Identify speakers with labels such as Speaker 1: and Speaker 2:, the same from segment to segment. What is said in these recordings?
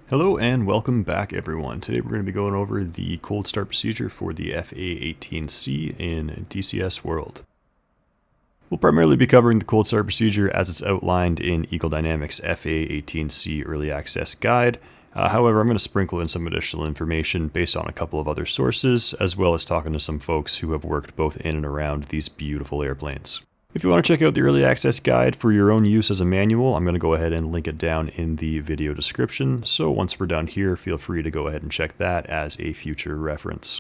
Speaker 1: Hello and welcome back everyone. Today we're going to be going over the cold start procedure for the A-18C in DCS World. We'll primarily be covering the cold start procedure as it's outlined in Eagle Dynamics FA-18C Early Access Guide. However, I'm going to sprinkle in some additional information based on a couple of other sources, as well as talking to some folks who have worked both in and around these beautiful airplanes. If you want to check out the Early Access Guide for your own use as a manual, I'm going to go ahead and link it down in the video description, so once we're done here, feel free to go ahead and check that as a future reference.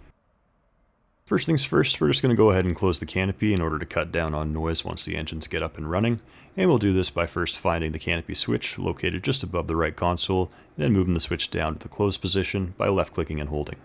Speaker 1: First things first, we're just going to go ahead and close the canopy in order to cut down on noise once the engines get up and running, and we'll do this by first finding the canopy switch located just above the right console, then moving the switch down to the close position by left-clicking and holding.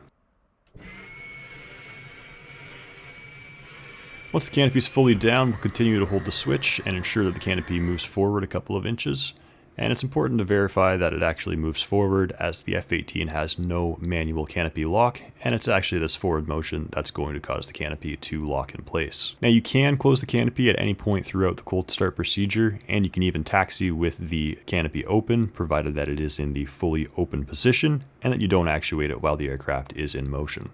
Speaker 1: Once the canopy is fully down, we'll continue to hold the switch and ensure that the canopy moves forward a couple of inches. And it's important to verify that it actually moves forward, as the F-18 has no manual canopy lock, and it's actually this forward motion that's going to cause the canopy to lock in place. Now you can close the canopy at any point throughout the cold start procedure, and you can even taxi with the canopy open, provided that it is in the fully open position, and that you don't actuate it while the aircraft is in motion.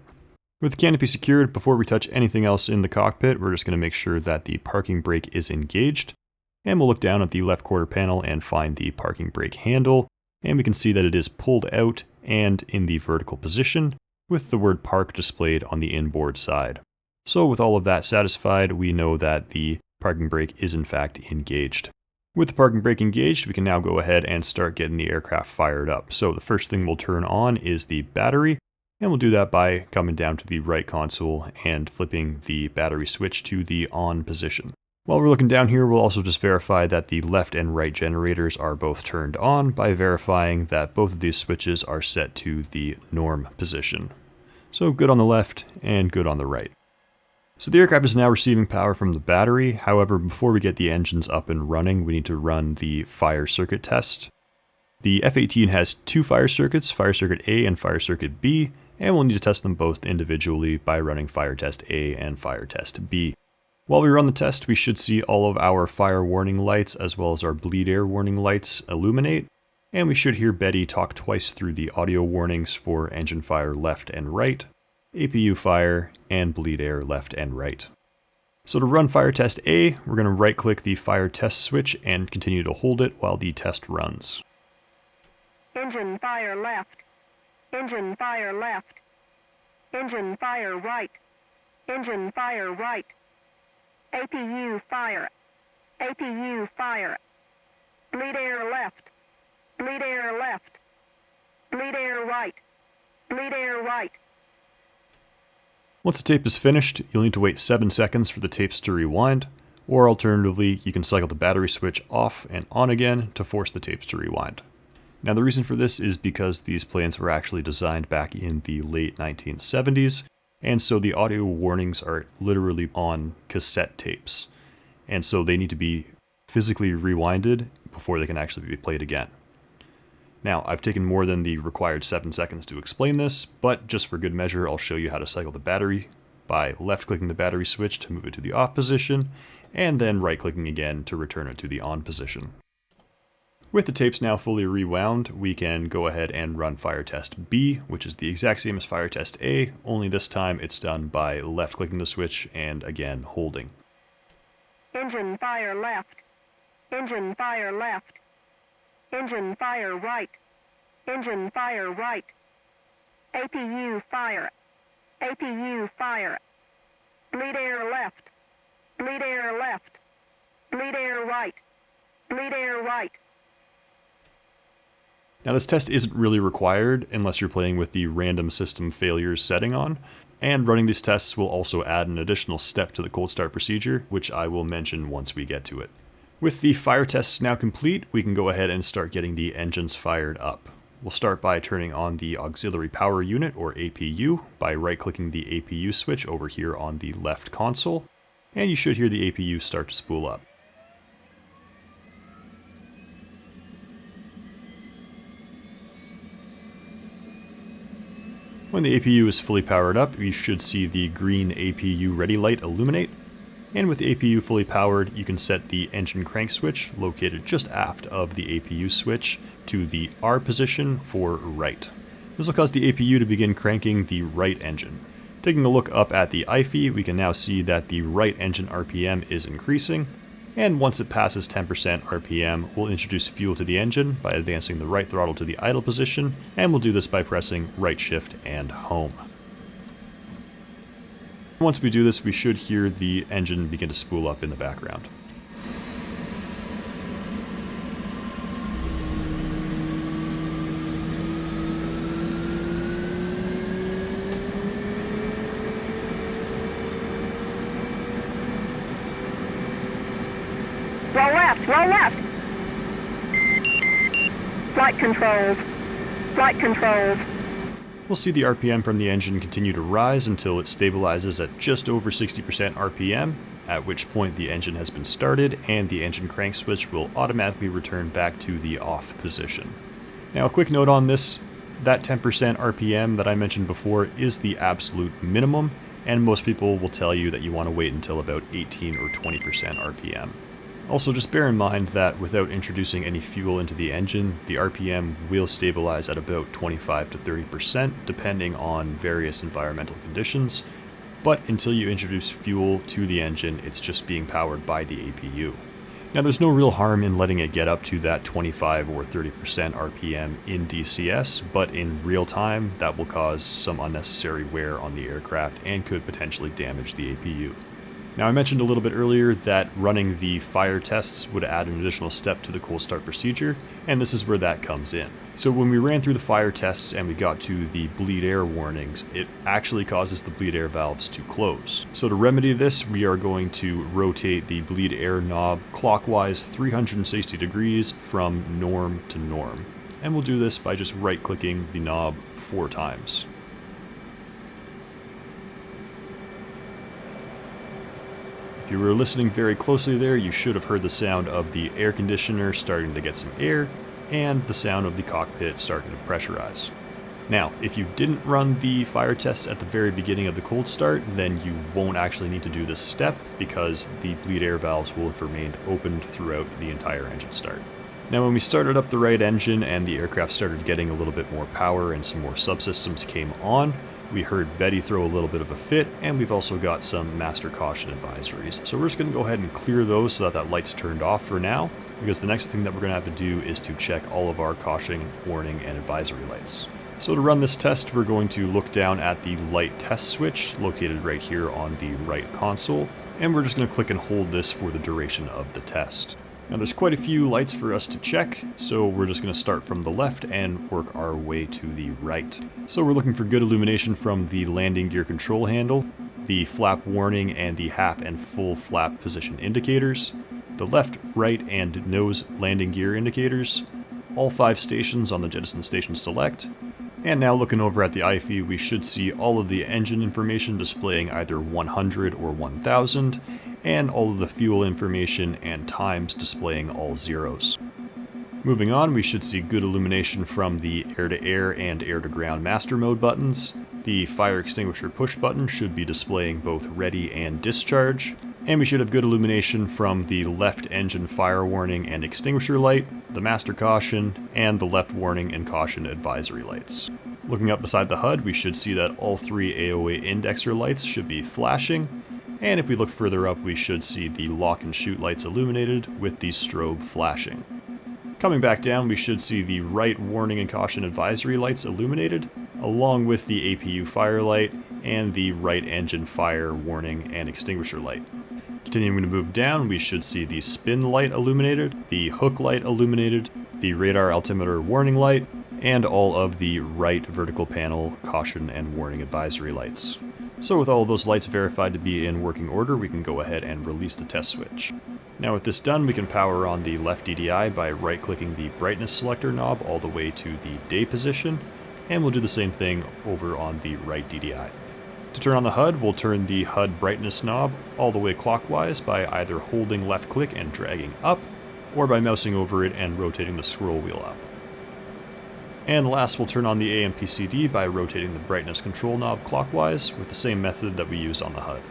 Speaker 1: With the canopy secured, before we touch anything else in the cockpit, we're just going to make sure that the parking brake is engaged. And we'll look down at the left quarter panel and find the parking brake handle. And we can see that it is pulled out and in the vertical position, with the word park displayed on the inboard side. So with all of that satisfied, we know that the parking brake is in fact engaged. With the parking brake engaged, we can now go ahead and start getting the aircraft fired up. So the first thing we'll turn on is the battery. And we'll do that by coming down to the right console and flipping the battery switch to the on position. While we're looking down here, we'll also just verify that the left and right generators are both turned on by verifying that both of these switches are set to the norm position. So good on the left and good on the right. So the aircraft is now receiving power from the battery. However, before we get the engines up and running, we need to run the fire circuit test. The F-18 has two fire circuits, Fire Circuit A and Fire Circuit B, and we'll need to test them both individually by running Fire Test A and Fire Test B. While we run the test, we should see all of our fire warning lights as well as our bleed air warning lights illuminate, and we should hear Betty talk twice through the audio warnings for engine fire left and right, APU fire, and bleed air left and right. So to run Fire Test A, we're going to right-click the Fire Test switch and continue to hold it while the test runs.
Speaker 2: Engine fire left. Engine fire left. Engine fire right. Engine fire right. APU fire. APU fire. Bleed air left. Bleed air left. Bleed air right. Bleed air right.
Speaker 1: Once the tape is finished, you'll need to wait 7 seconds for the tapes to rewind, or alternatively, you can cycle the battery switch off and on again to force the tapes to rewind. Now the reason for this is because these planes were actually designed back in the late 1970s, and so the audio warnings are literally on cassette tapes, and so they need to be physically rewinded before they can actually be played again. Now I've taken more than the required 7 seconds to explain this, but just for good measure I'll show you how to cycle the battery by left-clicking the battery switch to move it to the off position, and then right-clicking again to return it to the on position. With the tapes now fully rewound, we can go ahead and run Fire Test B, which is the exact same as Fire Test A, only this time it's done by left-clicking the switch and again holding.
Speaker 2: Engine fire left. Engine fire left. Engine fire right. Engine fire right. APU fire. APU fire. Bleed air left. Bleed air left. Bleed air right. Bleed air right.
Speaker 1: Now this test isn't really required unless you're playing with the random system failures setting on, and running these tests will also add an additional step to the cold start procedure, which I will mention once we get to it. With the fire tests now complete, we can go ahead and start getting the engines fired up. We'll start by turning on the auxiliary power unit, or APU, by right-clicking the APU switch over here on the left console, and you should hear the APU start to spool up. When the APU is fully powered up, you should see the green APU ready light illuminate. And with the APU fully powered, you can set the engine crank switch, located just aft of the APU switch, to the R position for right. This will cause the APU to begin cranking the right engine. Taking a look up at the IFE, we can now see that the right engine RPM is increasing, and once it passes 10% RPM, we'll introduce fuel to the engine by advancing the right throttle to the idle position, and we'll do this by pressing right shift and home. Once we do this, we should hear the engine begin to spool up in the background.
Speaker 2: Roll left! Flight controls. Flight controls.
Speaker 1: We'll see the RPM from the engine continue to rise until it stabilizes at just over 60% RPM, at which point the engine has been started and the engine crank switch will automatically return back to the off position. Now a quick note on this, that 10% RPM that I mentioned before is the absolute minimum, and most people will tell you that you want to wait until about 18 or 20% RPM. Also, just bear in mind that without introducing any fuel into the engine, the RPM will stabilize at about 25 to 30% depending on various environmental conditions, but until you introduce fuel to the engine, it's just being powered by the APU. Now there's no real harm in letting it get up to that 25 or 30% RPM in DCS, but in real time that will cause some unnecessary wear on the aircraft and could potentially damage the APU. Now I mentioned a little bit earlier that running the fire tests would add an additional step to the cold start procedure, and this is where that comes in. So when we ran through the fire tests and we got to the bleed air warnings, it actually causes the bleed air valves to close. So to remedy this, we are going to rotate the bleed air knob clockwise 360 degrees from norm to norm. And we'll do this by just right-clicking the knob 4 times. If you were listening very closely there, you should have heard the sound of the air conditioner starting to get some air, and the sound of the cockpit starting to pressurize. Now, if you didn't run the fire test at the very beginning of the cold start, then you won't actually need to do this step because the bleed air valves will have remained opened throughout the entire engine start. Now when we started up the right engine and the aircraft started getting a little bit more power and some more subsystems came on, we heard Betty throw a little bit of a fit, and we've also got some master caution advisories. So we're just going to go ahead and clear those so that light's turned off for now, because the next thing that we're going to have to do is to check all of our caution, warning, and advisory lights. So to run this test, we're going to look down at the light test switch located right here on the right console, and we're just going to click and hold this for the duration of the test. Now there's quite a few lights for us to check, so we're just going to start from the left and work our way to the right. So we're looking for good illumination from the landing gear control handle, the flap warning and the half and full flap position indicators, the left, right, and nose landing gear indicators, all 5 stations on the jettison station select, and now looking over at the IFE, we should see all of the engine information displaying either 100 or 1000, and all of the fuel information and times displaying all zeros. Moving on, we should see good illumination from the air-to-air and air-to-ground master mode buttons. The fire extinguisher push button should be displaying both ready and discharge, and we should have good illumination from the left engine fire warning and extinguisher light, the master caution, and the left warning and caution advisory lights. Looking up beside the HUD, we should see that all 3 AOA indexer lights should be flashing, and if we look further up, we should see the lock and shoot lights illuminated with the strobe flashing. Coming back down, we should see the right warning and caution advisory lights illuminated, along with the APU fire light and the right engine fire warning and extinguisher light. Continuing to move down, we should see the spin light illuminated, the hook light illuminated, the radar altimeter warning light, and all of the right vertical panel caution and warning advisory lights. So with all of those lights verified to be in working order, we can go ahead and release the test switch. Now with this done, we can power on the left DDI by right-clicking the brightness selector knob all the way to the day position, and we'll do the same thing over on the right DDI. To turn on the HUD, we'll turn the HUD brightness knob all the way clockwise by either holding left click and dragging up, or by mousing over it and rotating the scroll wheel up. And last, we'll turn on the AMPCD by rotating the brightness control knob clockwise with the same method that we used on the HUD.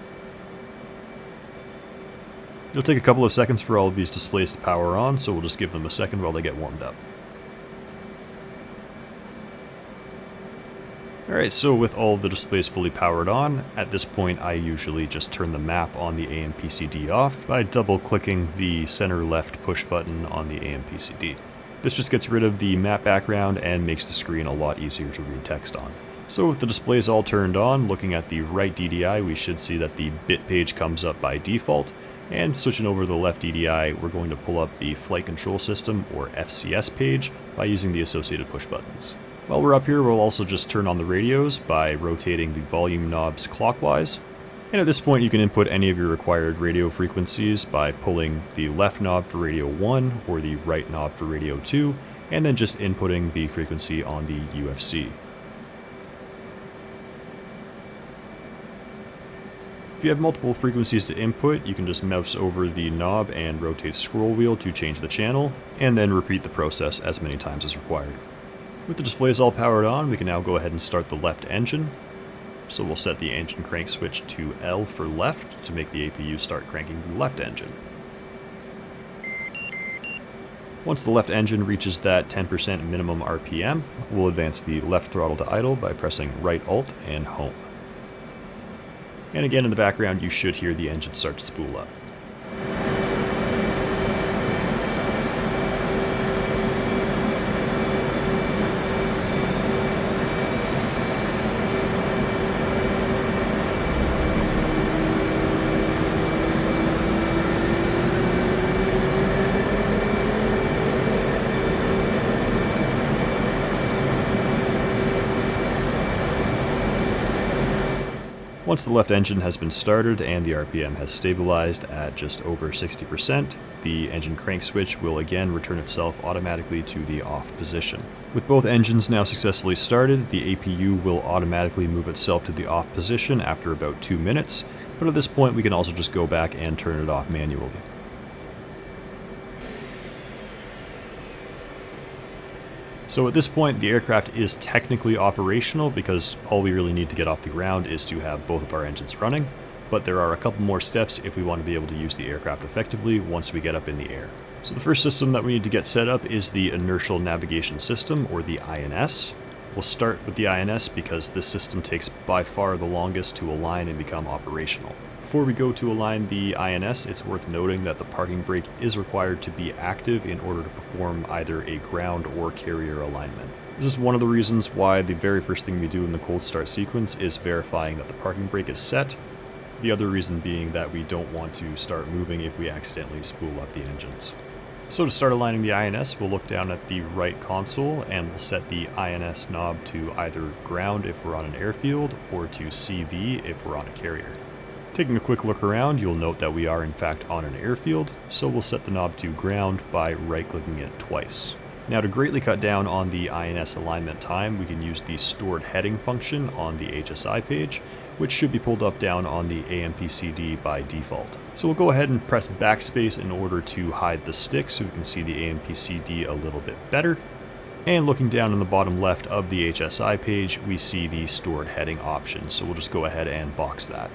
Speaker 1: It'll take a couple of seconds for all of these displays to power on, so we'll just give them a second while they get warmed up. Alright, so with all of the displays fully powered on, at this point I usually just turn the map on the AMPCD off by double clicking the center left push button on the AMPCD. This just gets rid of the map background and makes the screen a lot easier to read text on. So with the displays all turned on, looking at the right DDI, we should see that the bit page comes up by default, and switching over to the left DDI, we're going to pull up the Flight Control System, or FCS page, by using the associated push buttons. While we're up here, we'll also just turn on the radios by rotating the volume knobs clockwise. And at this point, you can input any of your required radio frequencies by pulling the left knob for radio 1 or the right knob for radio 2, and then just inputting the frequency on the UFC. If you have multiple frequencies to input, you can just mouse over the knob and rotate scroll wheel to change the channel, and then repeat the process as many times as required. With the displays all powered on, we can now go ahead and start the left engine. So we'll set the engine crank switch to L for left to make the APU start cranking the left engine. Once the left engine reaches that 10% minimum RPM, we'll advance the left throttle to idle by pressing right Alt and Home. And again, in the background, you should hear the engine start to spool up. Once the left engine has been started and the RPM has stabilized at just over 60%, the engine crank switch will again return itself automatically to the off position. With both engines now successfully started, the APU will automatically move itself to the off position after about 2 minutes, but at this point we can also just go back and turn it off manually. So at this point, the aircraft is technically operational because all we really need to get off the ground is to have both of our engines running, but there are a couple more steps if we want to be able to use the aircraft effectively once we get up in the air. So the first system that we need to get set up is the Inertial Navigation System, or the INS. We'll start with the INS because this system takes by far the longest to align and become operational. Before we go to align the INS, it's worth noting that the parking brake is required to be active in order to perform either a ground or carrier alignment. This is one of the reasons why the very first thing we do in the cold start sequence is verifying that the parking brake is set. The other reason being that we don't want to start moving if we accidentally spool up the engines. So to start aligning the INS, we'll look down at the right console and we'll set the INS knob to either ground if we're on an airfield or to CV if we're on a carrier. Taking a quick look around, you'll note that we are in fact on an airfield, so we'll set the knob to ground by right-clicking it twice. Now to greatly cut down on the INS alignment time, we can use the stored heading function on the HSI page, which should be pulled up down on the AMPCD by default. So we'll go ahead and press backspace in order to hide the stick so we can see the AMPCD a little bit better. And looking down in the bottom left of the HSI page, we see the stored heading option, so we'll just go ahead and box that.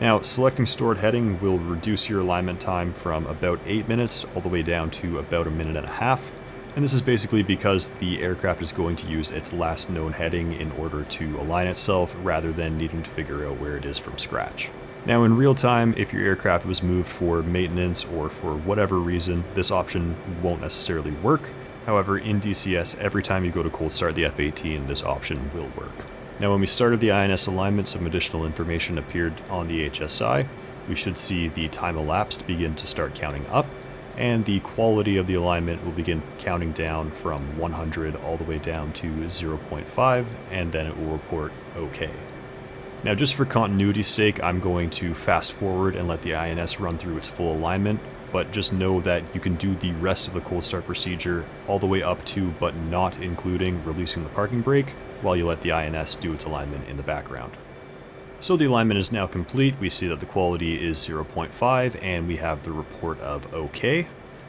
Speaker 1: Now, selecting stored heading will reduce your alignment time from about 8 minutes all the way down to about 1.5 minutes. And this is basically because the aircraft is going to use its last known heading in order to align itself rather than needing to figure out where it is from scratch. Now in real time, if your aircraft was moved for maintenance or for whatever reason, this option won't necessarily work. However, in DCS, every time you go to cold start the F-18, this option will work. Now when we started the INS alignment, some additional information appeared on the HSI. We should see the time elapsed begin to start counting up, and the quality of the alignment will begin counting down from 100 all the way down to 0.5, and then it will report OK. Now just for continuity's sake, I'm going to fast forward and let the INS run through its full alignment, but just know that you can do the rest of the cold start procedure all the way up to but not including releasing the parking brake while you let the INS do its alignment in the background. So the alignment is now complete. We see that the quality is 0.5 and we have the report of OK.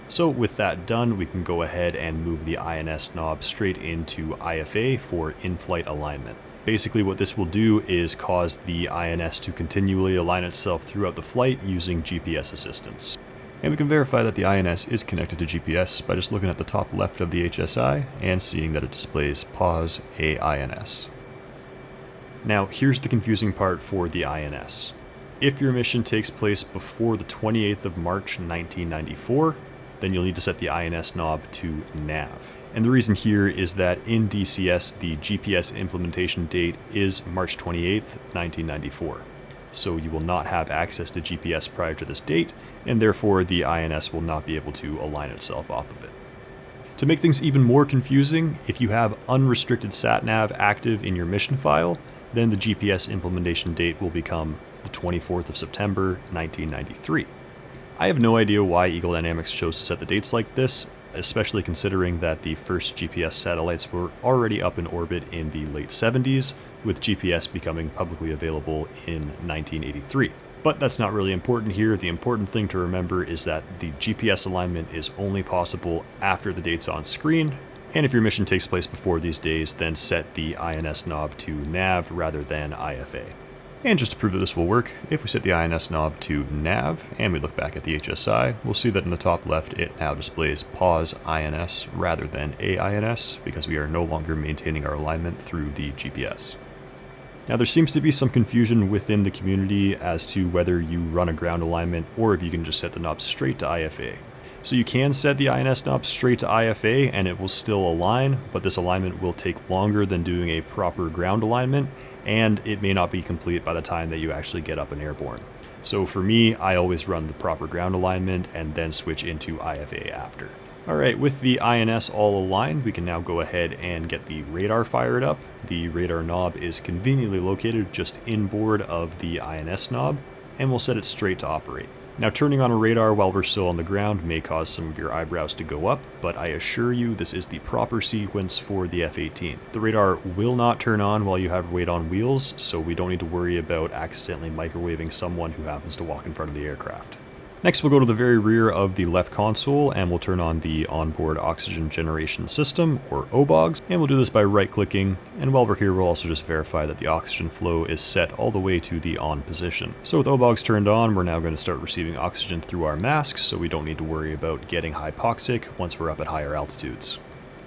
Speaker 1: So with that done, we can go ahead and move the INS knob straight into IFA for in-flight alignment. Basically what this will do is cause the INS to continually align itself throughout the flight using GPS assistance. And we can verify that the INS is connected to GPS by just looking at the top left of the HSI and seeing that it displays pause AINS. Now, here's the confusing part for the INS. If your mission takes place before the 28th of March 1994, then you'll need to set the INS knob to nav. And the reason here is that in DCS, the GPS implementation date is March 28th, 1994. So you will not have access to GPS prior to this date, and therefore the INS will not be able to align itself off of it. To make things even more confusing, if you have unrestricted SatNav active in your mission file, then the GPS implementation date will become the 24th of September, 1993. I have no idea why Eagle Dynamics chose to set the dates like this, especially considering that the first GPS satellites were already up in orbit in the late 70s, with GPS becoming publicly available in 1983. But that's not really important here. The important thing to remember is that the GPS alignment is only possible after the date's on screen, and if your mission takes place before these days, then set the INS knob to nav rather than IFA. And just to prove that this will work, if we set the INS knob to nav and we look back at the HSI, we'll see that in the top left it now displays pause INS rather than AINS because we are no longer maintaining our alignment through the GPS. Now there seems to be some confusion within the community as to whether you run a ground alignment or if you can just set the knob straight to IFA. So you can set the INS knob straight to IFA and it will still align, but this alignment will take longer than doing a proper ground alignment, and it may not be complete by the time that you actually get up and airborne. So for me, I always run the proper ground alignment and then switch into IFA after. Alright, with the INS all aligned, we can now go ahead and get the radar fired up. The radar knob is conveniently located just inboard of the INS knob, and we'll set it straight to operate. Now, turning on a radar while we're still on the ground may cause some of your eyebrows to go up, but I assure you this is the proper sequence for the F-18. The radar will not turn on while you have weight on wheels, so we don't need to worry about accidentally microwaving someone who happens to walk in front of the aircraft. Next, we'll go to the very rear of the left console and we'll turn on the onboard oxygen generation system, or OBOGS, and we'll do this by right-clicking, and while we're here we'll also just verify that the oxygen flow is set all the way to the on position. So with OBOGS turned on, we're now going to start receiving oxygen through our masks, so we don't need to worry about getting hypoxic once we're up at higher altitudes.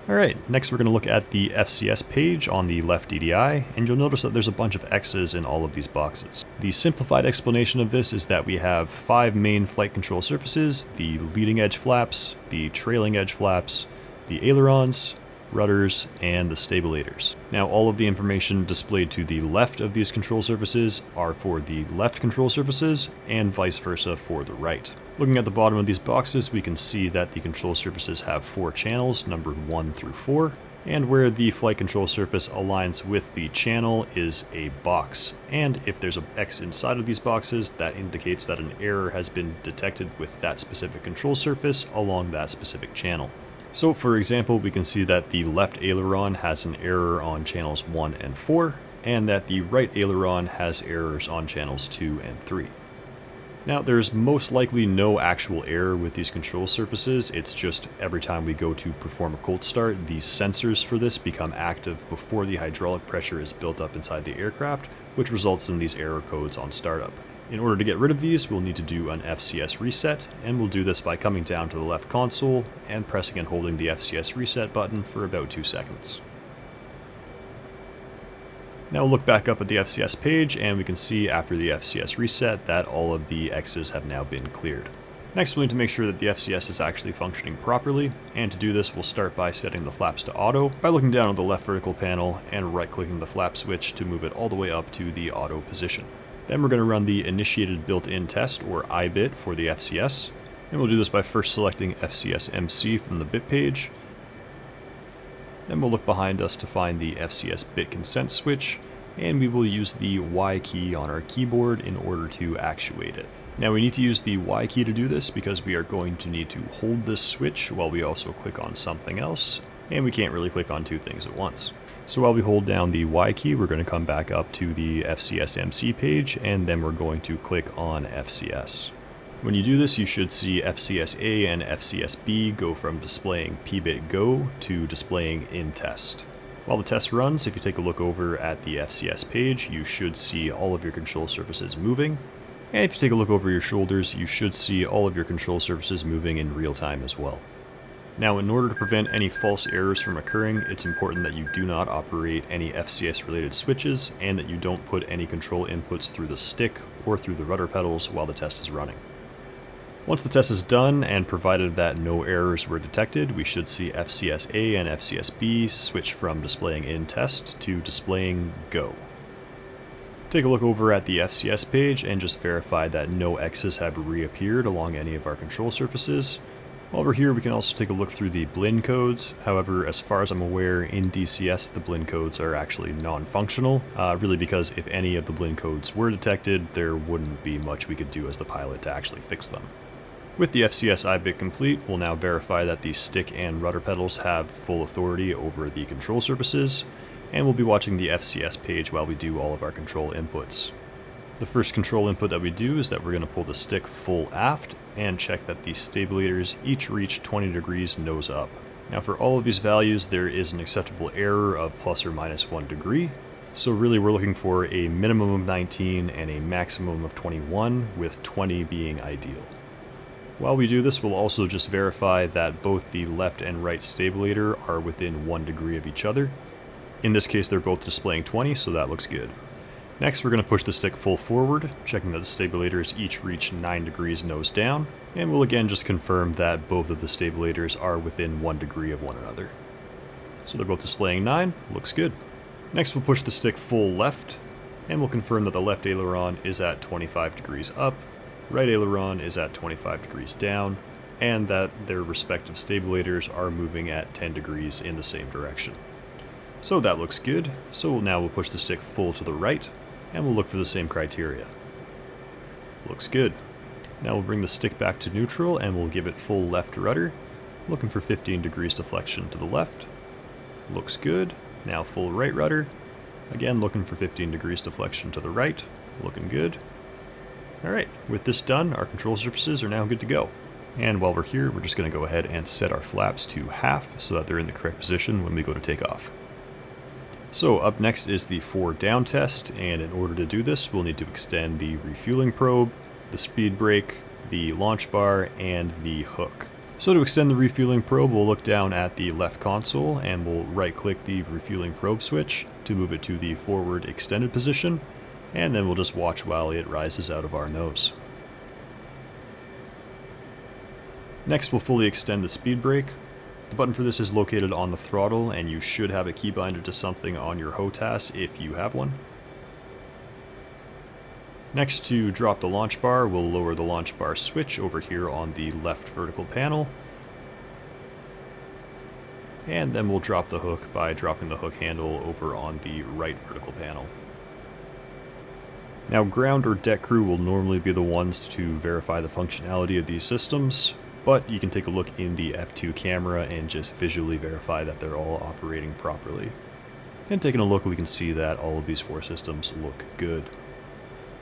Speaker 1: Alright, next we're going to look at the FCS page on the left DDI, and you'll notice that there's a bunch of X's in all of these boxes. The simplified explanation of this is that we have 5 main flight control surfaces: the leading edge flaps, the trailing edge flaps, the ailerons, rudders, and the stabilators. Now, all of the information displayed to the left of these control surfaces are for the left control surfaces, and vice versa for the right. Looking at the bottom of these boxes, we can see that the control surfaces have 4 channels, numbered 1 through 4, and where the flight control surface aligns with the channel is a box. And if there's an X inside of these boxes, that indicates that an error has been detected with that specific control surface along that specific channel. So for example, we can see that the left aileron has an error on channels 1 and 4, and that the right aileron has errors on channels 2 and 3. Now, there's most likely no actual error with these control surfaces. It's just every time we go to perform a cold start, the sensors for this become active before the hydraulic pressure is built up inside the aircraft, which results in these error codes on startup. In order to get rid of these, we'll need to do an FCS reset, and we'll do this by coming down to the left console and pressing and holding the FCS reset button for about 2 seconds. Now we'll look back up at the FCS page, and we can see after the FCS reset that all of the X's have now been cleared. Next, we'll need to make sure that the FCS is actually functioning properly, and to do this we'll start by setting the flaps to auto by looking down at the left vertical panel and right-clicking the flap switch to move it all the way up to the auto position. Then we're going to run the initiated built-in test, or IBIT, for the FCS, and we'll do this by first selecting FCS MC from the bit page. Then we'll look behind us to find the FCS bit consent switch, and we will use the Y key on our keyboard in order to actuate it. Now we need to use the Y key to do this because we are going to need to hold this switch while we also click on something else, and we can't really click on 2 things at once. So while we hold down the Y key, we're going to come back up to the FCS MC page, and then we're going to click on FCS. When you do this, you should see FCS-A and FCS-B go from displaying PBIT Go to displaying in test. While the test runs, if you take a look over at the FCS page, you should see all of your control surfaces moving. And if you take a look over your shoulders, you should see all of your control surfaces moving in real time as well. Now, in order to prevent any false errors from occurring, it's important that you do not operate any FCS related switches and that you don't put any control inputs through the stick or through the rudder pedals while the test is running. Once the test is done, and provided that no errors were detected, we should see FCS-A and FCS-B switch from displaying in test to displaying go. Take a look over at the FCS page and just verify that no X's have reappeared along any of our control surfaces. While we're here, we can also take a look through the blend codes. However, as far as I'm aware, in DCS, the blend codes are actually non-functional, really because if any of the blend codes were detected, there wouldn't be much we could do as the pilot to actually fix them. With the FCS IBIT complete, we'll now verify that the stick and rudder pedals have full authority over the control surfaces, and we'll be watching the FCS page while we do all of our control inputs. The first control input that we do is that we're going to pull the stick full aft and check that the stabilators each reach 20 degrees nose up. Now for all of these values, there is an acceptable error of plus or minus 1 degree. So really we're looking for a minimum of 19 and a maximum of 21, with 20 being ideal. While we do this, we'll also just verify that both the left and right stabilator are within 1 degree of each other. In this case, they're both displaying 20, so that looks good. Next, we're going to push the stick full forward, checking that the stabilators each reach 9 degrees nose down, and we'll again just confirm that both of the stabilators are within 1 degree of one another. So they're both displaying 9, looks good. Next, we'll push the stick full left, and we'll confirm that the left aileron is at 25 degrees up, right aileron is at 25 degrees down, and that their respective stabilators are moving at 10 degrees in the same direction. So that looks good, so now we'll push the stick full to the right, and we'll look for the same criteria. Looks good. Now we'll bring the stick back to neutral and we'll give it full left rudder, looking for 15 degrees deflection to the left. Looks good. Now full right rudder, again looking for 15 degrees deflection to the right, looking good. Alright, with this done, our control surfaces are now good to go. And while we're here, we're just going to go ahead and set our flaps to half so that they're in the correct position when we go to take off. So up next is the 4 down test, and in order to do this, we'll need to extend the refueling probe, the speed brake, the launch bar, and the hook. So to extend the refueling probe, we'll look down at the left console and we'll right-click the refueling probe switch to move it to the forward extended position, and then we'll just watch while it rises out of our nose. Next, we'll fully extend the speed brake. The button for this is located on the throttle, and you should have a keybinder to something on your HOTAS if you have one. Next, to drop the launch bar, we'll lower the launch bar switch over here on the left vertical panel. And then we'll drop the hook by dropping the hook handle over on the right vertical panel. Now, ground or deck crew will normally be the ones to verify the functionality of these systems, but you can take a look in the F2 camera and just visually verify that they're all operating properly. And taking a look, we can see that all of these 4 systems look good.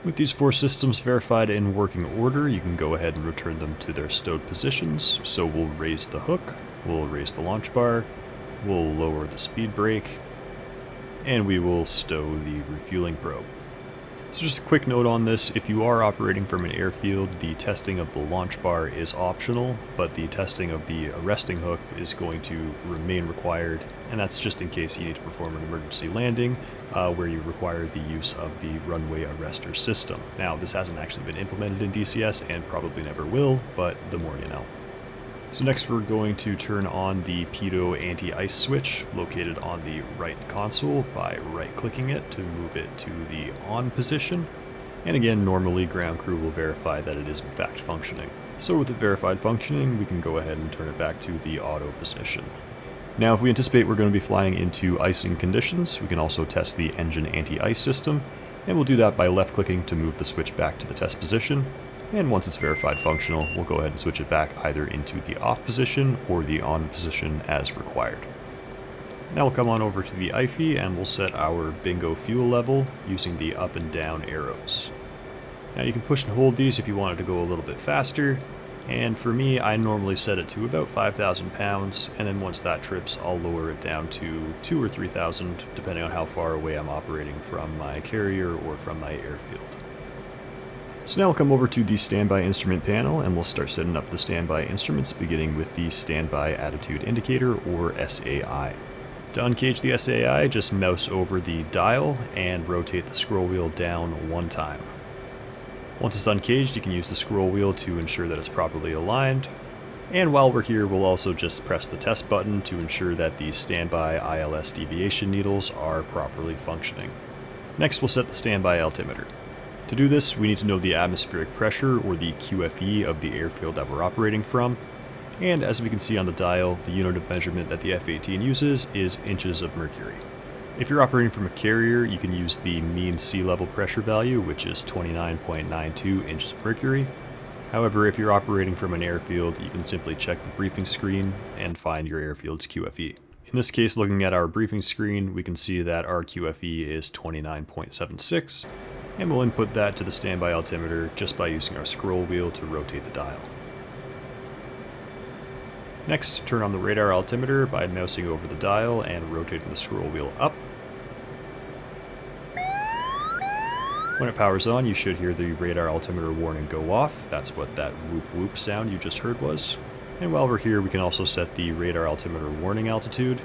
Speaker 1: With these 4 systems verified in working order, you can go ahead and return them to their stowed positions. So we'll raise the hook, we'll raise the launch bar, we'll lower the speed brake, and we will stow the refueling probe. So just a quick note on this, if you are operating from an airfield, the testing of the launch bar is optional, but the testing of the arresting hook is going to remain required, and that's just in case you need to perform an emergency landing where you require the use of the runway arrestor system. Now, this hasn't actually been implemented in DCS and probably never will, but the more you know. So next we're going to turn on the Pitot anti-ice switch located on the right console by right-clicking it to move it to the on position. And again, normally ground crew will verify that it is in fact functioning. So with it verified functioning, we can go ahead and turn it back to the auto position. Now if we anticipate we're going to be flying into icing conditions, we can also test the engine anti-ice system, and we'll do that by left-clicking to move the switch back to the test position. And once it's verified functional, we'll go ahead and switch it back either into the off position or the on position as required. Now we'll come on over to the IFE and we'll set our bingo fuel level using the up and down arrows. Now you can push and hold these if you wanted to go a little bit faster, and for me I normally set it to about 5,000 pounds, and then once that trips I'll lower it down to 2,000 or 3,000 depending on how far away I'm operating from my carrier or from my airfield. So now we'll come over to the standby instrument panel and we'll start setting up the standby instruments, beginning with the standby attitude indicator, or SAI. To uncage the SAI, just mouse over the dial and rotate the scroll wheel down one time. Once it's uncaged, you can use the scroll wheel to ensure that it's properly aligned. And while we're here, we'll also just press the test button to ensure that the standby ILS deviation needles are properly functioning. Next, we'll set the standby altimeter. To do this, we need to know the atmospheric pressure, or the QFE, of the airfield that we're operating from. And as we can see on the dial, the unit of measurement that the F-18 uses is inches of mercury. If you're operating from a carrier, you can use the mean sea level pressure value, which is 29.92 inches of mercury. However, if you're operating from an airfield, you can simply check the briefing screen and find your airfield's QFE. In this case, looking at our briefing screen, we can see that our QFE is 29.76, and we'll input that to the standby altimeter just by using our scroll wheel to rotate the dial. Next, turn on the radar altimeter by mousing over the dial and rotating the scroll wheel up. When it powers on, you should hear the radar altimeter warning go off. That's what that whoop whoop sound you just heard was. And while we're here, we can also set the radar altimeter warning altitude,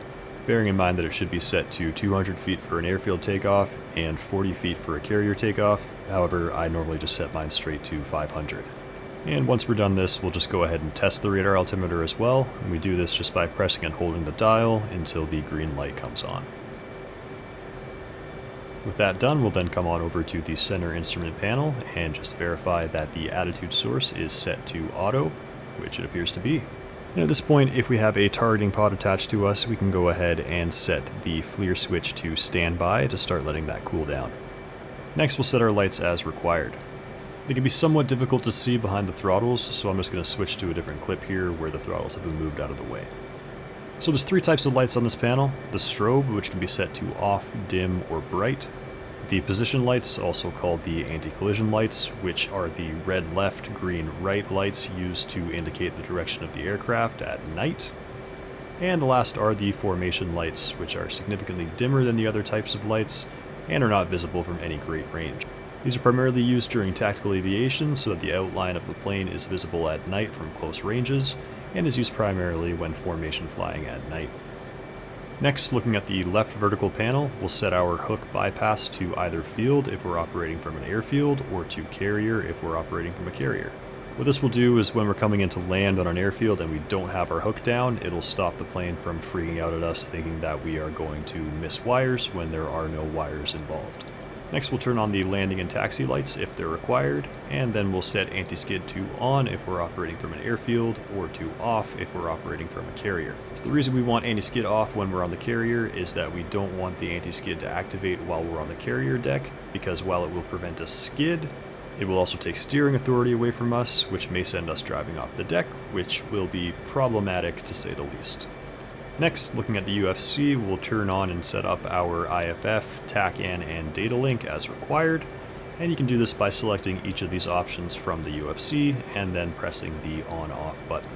Speaker 1: bearing in mind that it should be set to 200 feet for an airfield takeoff and 40 feet for a carrier takeoff. However, I normally just set mine straight to 500. And once we're done this, we'll just go ahead and test the radar altimeter as well. And we do this just by pressing and holding the dial until the green light comes on. With that done, we'll then come on over to the center instrument panel and just verify that the attitude source is set to auto, which it appears to be. And at this point, if we have a targeting pod attached to us, we can go ahead and set the FLIR switch to standby to start letting that cool down. Next, we'll set our lights as required. They can be somewhat difficult to see behind the throttles, so I'm just going to switch to a different clip here where the throttles have been moved out of the way. So there's three types of lights on this panel: the strobe, which can be set to off, dim, or bright; the position lights, also called the anti-collision lights, which are the red left, green right lights used to indicate the direction of the aircraft at night; and the last are the formation lights, which are significantly dimmer than the other types of lights and are not visible from any great range. These are primarily used during tactical aviation so that the outline of the plane is visible at night from close ranges, and is used primarily when formation flying at night. Next, looking at the left vertical panel, we'll set our hook bypass to either field if we're operating from an airfield, or to carrier if we're operating from a carrier. What this will do is when we're coming in to land on an airfield and we don't have our hook down, it'll stop the plane from freaking out at us thinking that we are going to miss wires when there are no wires involved. Next, we'll turn on the landing and taxi lights if they're required, and then we'll set anti-skid to on if we're operating from an airfield, or to off if we're operating from a carrier. So the reason we want anti-skid off when we're on the carrier is that we don't want the anti-skid to activate while we're on the carrier deck, because while it will prevent a skid, it will also take steering authority away from us, which may send us driving off the deck, which will be problematic to say the least. Next, looking at the UFC, we'll turn on and set up our IFF, TACAN, and Datalink as required, and you can do this by selecting each of these options from the UFC and then pressing the on-off button.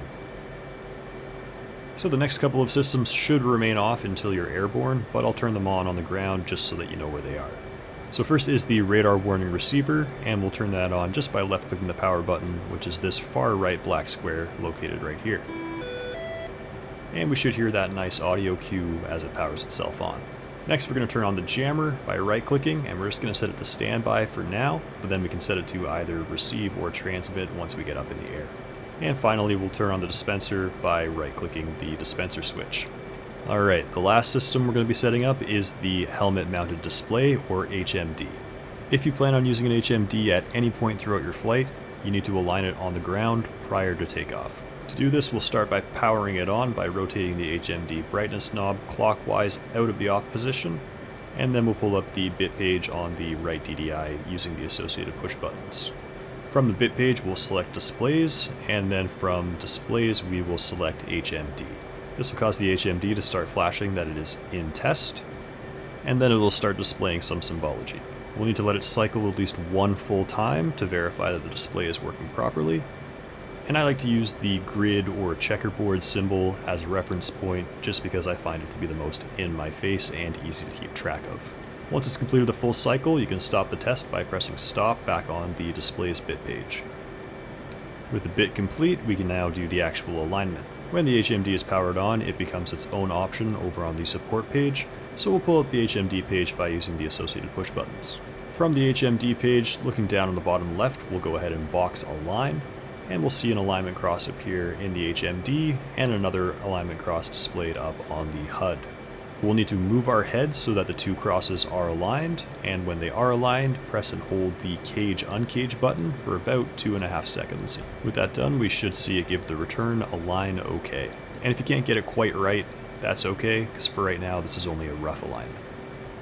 Speaker 1: So the next couple of systems should remain off until you're airborne, but I'll turn them on the ground just so that you know where they are. So first is the radar warning receiver, and we'll turn that on just by left-clicking the power button, which is this far right black square located right here. And we should hear that nice audio cue as it powers itself on. Next, we're going to turn on the jammer by right-clicking, and we're just going to set it to standby for now, but then we can set it to either receive or transmit once we get up in the air. And finally, we'll turn on the dispenser by right-clicking the dispenser switch. Alright, the last system we're going to be setting up is the helmet-mounted display, or HMD. If you plan on using an HMD at any point throughout your flight, you need to align it on the ground prior to takeoff. To do this, we'll start by powering it on by rotating the HMD brightness knob clockwise out of the off position, and then we'll pull up the bit page on the right DDI using the associated push buttons. From the bit page, we'll select displays, and then from displays, we will select HMD. This will cause the HMD to start flashing that it is in test, and then it will start displaying some symbology. We'll need to let it cycle at least one full time to verify that the display is working properly. And I like to use the grid or checkerboard symbol as a reference point just because I find it to be the most in my face and easy to keep track of. Once it's completed a full cycle, you can stop the test by pressing stop back on the display's bit page. With the bit complete, we can now do the actual alignment. When the HMD is powered on, it becomes its own option over on the support page, so we'll pull up the HMD page by using the associated push buttons. From the HMD page, looking down on the bottom left, we'll go ahead and box align, and we'll see an alignment cross appear in the HMD and another alignment cross displayed up on the HUD. We'll need to move our heads so that the two crosses are aligned, and when they are aligned, press and hold the cage uncage button for about 2.5 seconds. With that done, we should see it give the return align OK. And if you can't get it quite right, that's okay, because for right now this is only a rough alignment.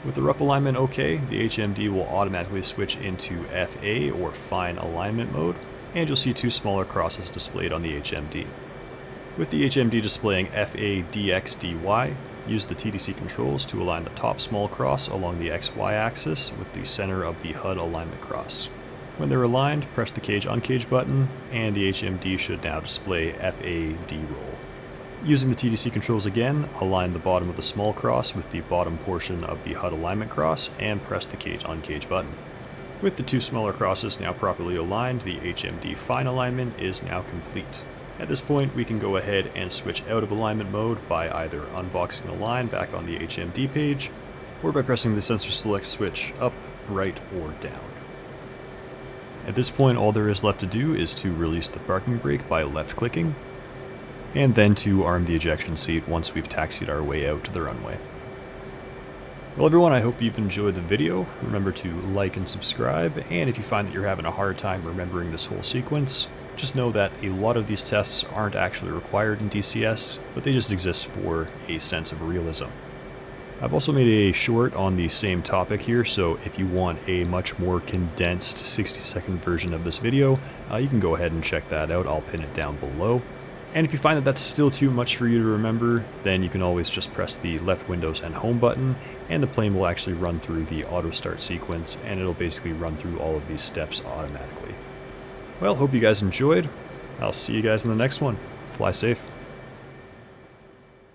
Speaker 1: With the rough alignment OK, the HMD will automatically switch into FA or fine alignment mode, and you'll see two smaller crosses displayed on the HMD. With the HMD displaying FA DXDY, use the TDC controls to align the top small cross along the XY axis with the center of the HUD alignment cross. When they're aligned, press the cage uncage button, and the HMD should now display FA D-roll. Using the TDC controls again, align the bottom of the small cross with the bottom portion of the HUD alignment cross, and press the cage uncage button. With the two smaller crosses now properly aligned, the HMD fine alignment is now complete. At this point, we can go ahead and switch out of alignment mode by either unboxing the line back on the HMD page, or by pressing the sensor select switch up, right, or down. At this point, all there is left to do is to release the parking brake by left clicking, and then to arm the ejection seat once we've taxied our way out to the runway. Well everyone, I hope you've enjoyed the video. Remember to like and subscribe, and if you find that you're having a hard time remembering this whole sequence, just know that a lot of these tests aren't actually required in DCS, but they just exist for a sense of realism. I've also made a short on the same topic here, so if you want a much more condensed 60-second version of this video, you can go ahead and check that out. I'll pin it down below. And if you find that that's still too much for you to remember, then you can always just press the left Windows and Home button, and the plane will actually run through the auto start sequence, and it'll basically run through all of these steps automatically. Well, hope you guys enjoyed. I'll see you guys in the next one. Fly safe.